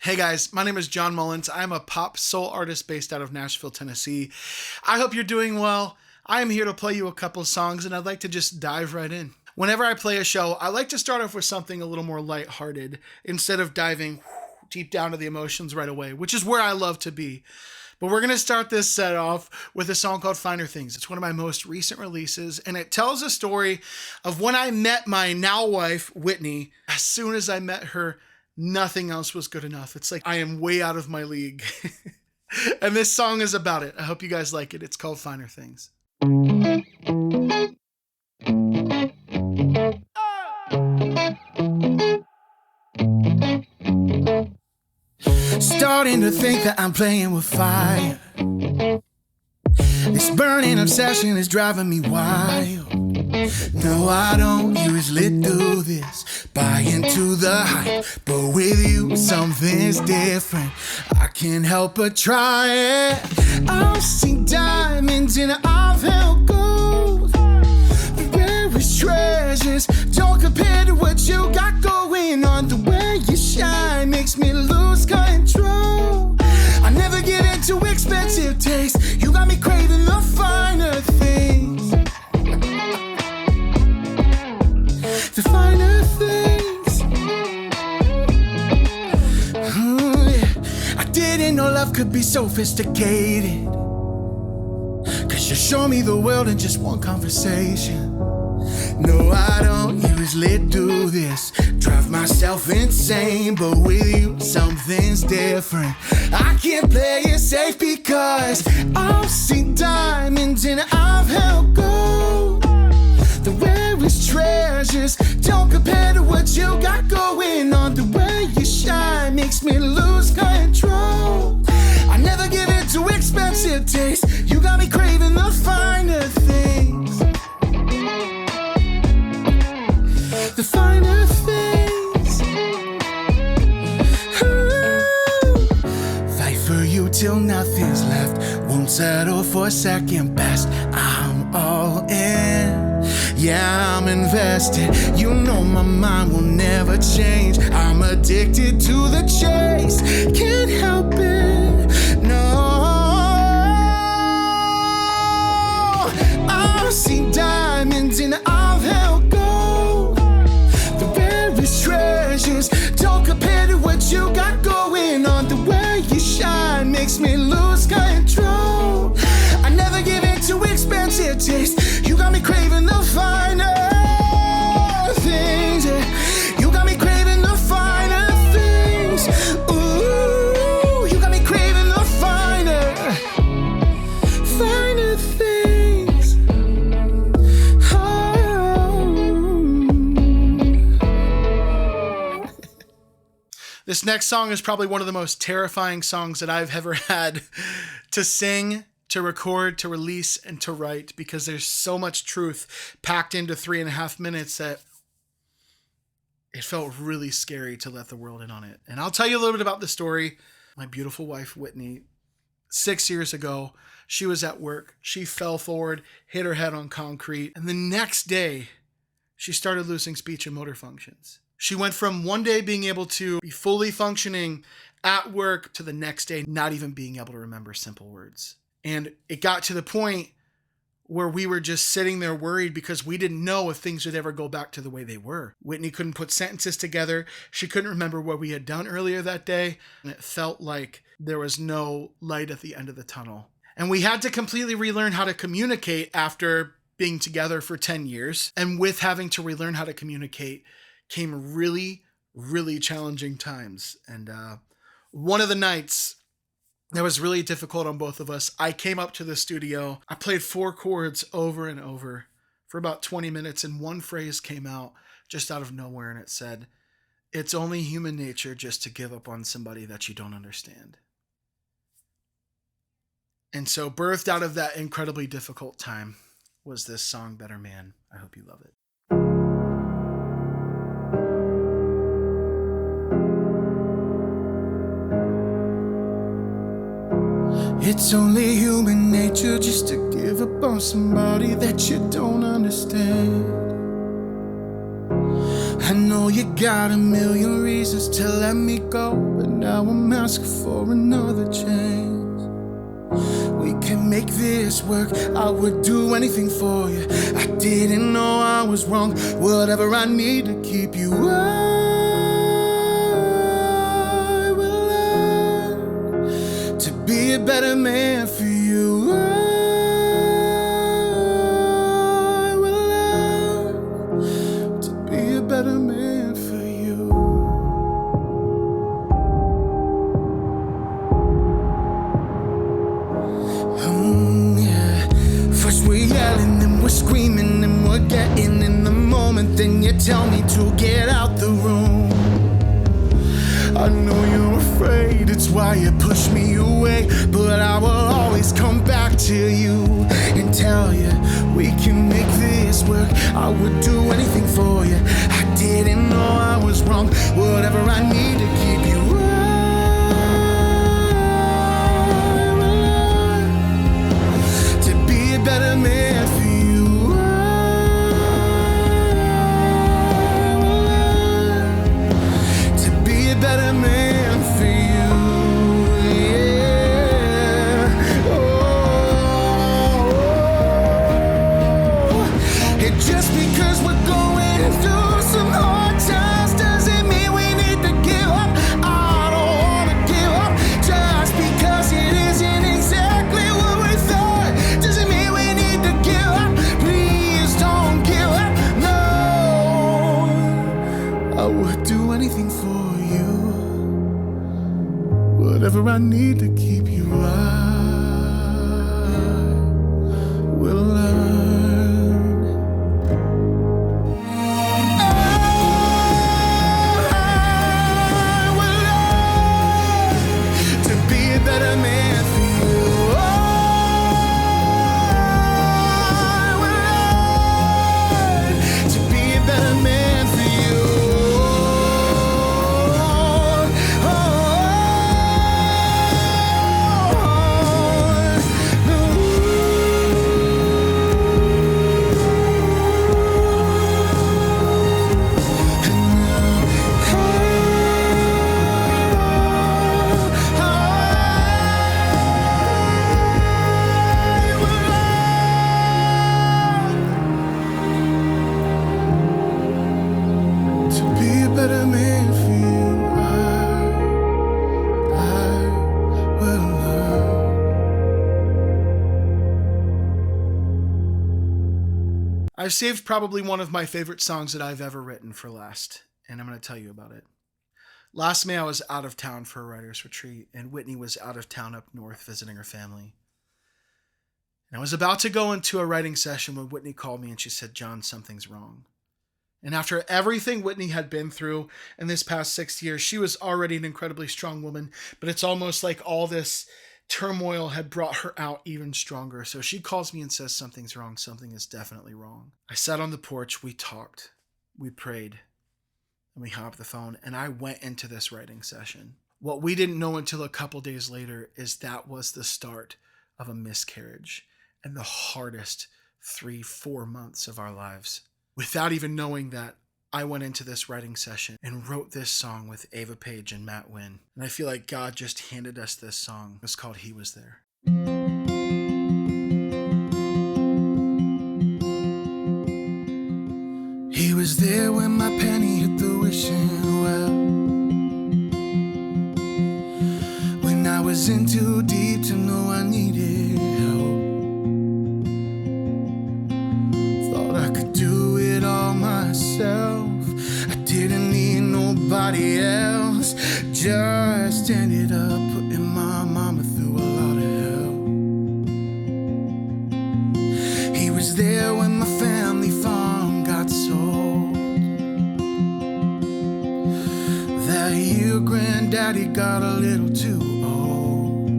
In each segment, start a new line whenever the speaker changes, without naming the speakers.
Hey guys, my name is Jon Mullins. I'm a pop soul artist based out of Nashville, Tennessee. I hope you're doing well. I am here to play you a couple of songs and I'd like to just dive right in. Whenever I play a show, I like to start off with something a little more lighthearted instead of diving deep down to the emotions right away, which is where I love to be. But we're going to start this set off with a song called Finer Things. It's one of my most recent releases, and it tells a story of when I met my now wife, Whitney. As soon as I met her, nothing else was good enough. It's like I am way out of my league. And this song is about it. I hope you guys like it. It's called Finer Things. Starting to think that I'm playing with fire. This burning obsession is driving me wild. No, I don't usually do this, buy into the hype, but with you something's different. I can't help but try it. I've seen diamonds and I've held gold. The rarest treasures don't compare to what you got going on. The way you shine makes me lose control. I never get into expensive taste. You got me craving the finer things. The finer things. Yeah. I didn't know love could be sophisticated, 'cause you show me the world in just one conversation. No, I don't usually do this, drive myself insane, but with you something's different. I can't play it safe because I've seen diamonds and I've held gold. The rarest treasures don't compare to what you got going on. The way you shine makes me lose control. I never give in to expensive taste. You got me craving the finer things. The finer things. Ooh. Fight for you till nothing's left. Won't settle for second best. I'm all in. Yeah, I'm invested. You know my mind will never change. I'm addicted to the chase. Can't help it. No. I've seen diamonds and I've held gold. The rarest treasures don't compare to what you got going on. The way you shine makes me lose control. I never give in to expensive taste. You got me craving the finer things. Yeah. You got me craving the finer things. Ooh, you got me craving the finer things. Oh. This next song is probably one of the most terrifying songs that I've ever had to sing, to record, to release, and to write, because there's so much truth packed into 3.5 minutes that it felt really scary to let the world in on it. And I'll tell you a little bit about the story. My beautiful wife, Whitney, 6 years ago, she was at work. She fell forward, hit her head on concrete, and the next day, she started losing speech and motor functions. She went from one day being able to be fully functioning at work to the next day not even being able to remember simple words. And it got to the point where we were just sitting there worried because we didn't know if things would ever go back to the way they were. Whitney couldn't put sentences together. She couldn't remember what we had done earlier that day. And it felt like there was no light at the end of the tunnel. And we had to completely relearn how to communicate after being together for 10 years. And with having to relearn how to communicate came really, really challenging times. And one of the nights that was really difficult on both of us, I came up to the studio. I played 4 chords over and over for about 20 minutes, and one phrase came out just out of nowhere, and it said, "It's only human nature just to give up on somebody that you don't understand." And so birthed out of that incredibly difficult time was this song, Better Man. I hope you love it. It's only human nature just to give up on somebody that you don't understand. I know you got a million reasons to let me go, but now I'm asking for another chance. We can make this work, I would do anything for you. I didn't know I was wrong, whatever I need to keep you. I will learn to be a better man for you. I will learn to be a better man for you. First we're yelling, then we're screaming, and we're getting in the moment. Then you tell me to get out the room. I know you're afraid, it's why you push me away, but I will always come back to you and tell you we can make this work. I would do anything for you. I didn't know I was wrong, whatever I need to keep you. Better man for you. To be a better man for you. Yeah. Oh. And just because we're going through some hard times doesn't mean we need to give up. I don't wanna give up just because it isn't exactly what we thought. Doesn't mean I would do anything for you, whatever I need to keep you. I will learn. I will learn to be a better man for you. I will learn to be a better man for you. I've saved probably one of my favorite songs that I've ever written for last, and I'm going to tell you about it. Last May, I was out of town for a writer's retreat, and Whitney was out of town up north visiting her family. And I was about to go into a writing session when Whitney called me and she said, "Jon, something's wrong." And after everything Whitney had been through in this past 6 years, she was already an incredibly strong woman, but it's almost like all this turmoil had brought her out even stronger. So she calls me and says, "Something's wrong. Something is definitely wrong." I sat on the porch, we talked, we prayed, and we hung up the phone, and I went into this writing session. What we didn't know until a couple days later is that was the start of a miscarriage and the hardest 3-4 months of our lives. Without even knowing that, I went into this writing session and wrote this song with Ava Page and Matt Wynn. And I feel like God just handed us this song. It's called "He Was There." He was there when my penny hit the wishing well, when I was in too deep to know I needed help. Thought I could do it all myself, I didn't need nobody else. Just ended up putting my mama through a lot of hell. He was there when my family farm got sold. That year granddaddy got a little too old.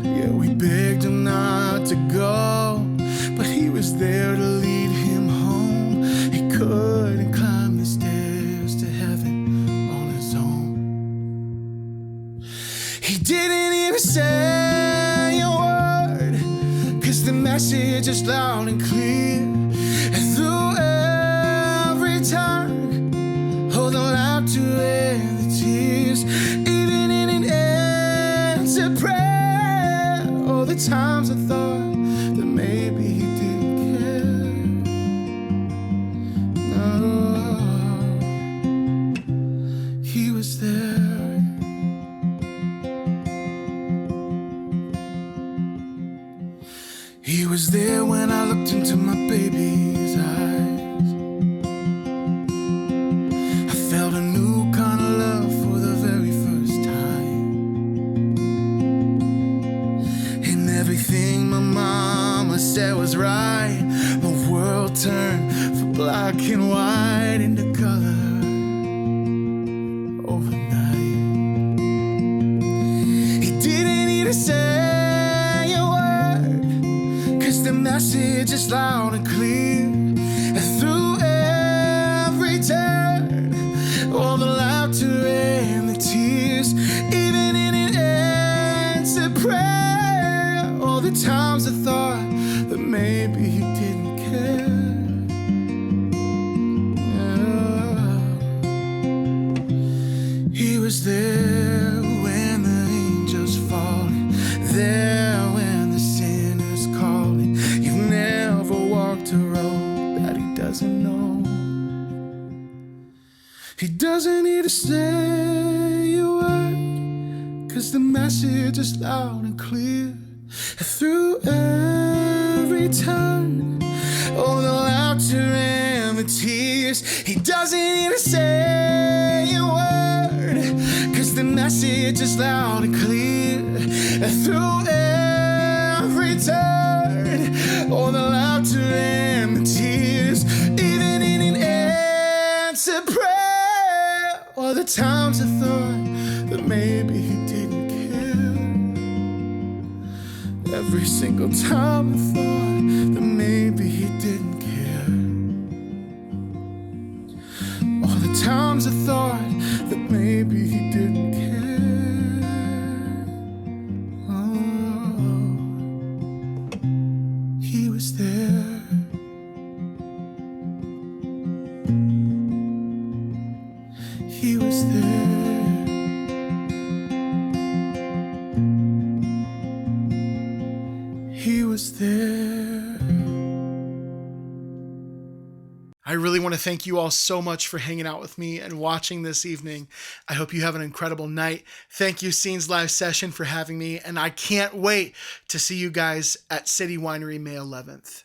Yeah, we begged him not to go, but he was there to lead him home. He couldn't climb the stairs to heaven on his own. He didn't even say a word, 'cause the message is loud and clear. And through every turn, hold on out to it. and the tears, even in an answered prayer. All the times I thought that maybe he didn't care. No, he was there. He was there when I looked into my baby's eyes. I felt a new kind of love for the very first time. And everything my mama said was right. My world turned from black and white into color overnight. He didn't need to say the message is loud and clear, and through every turn, all the laughter and the tears, even in an answered prayer. All the times I thought that maybe he didn't care. Oh, he was there when the angels falling, there when the sinners calling. You've never walked a road that he doesn't know. He doesn't need to say a word, 'cause the message is loud and clear. Through every turn, all the laughter and the tears. He doesn't need to say a word, 'cause the message is loud and clear. Through every turn, all the laughter and the tears, even in an answered prayer. All the times I thought that maybe he didn't care. Every single time I thought that maybe he didn't care. All the times I thought that maybe he didn't care. He was there. He was there. He was there. I really want to thank you all so much for hanging out with me and watching this evening. I hope you have an incredible night. Thank you, Scenes Live Session, for having me, and I can't wait to see you guys at City Winery May 11th.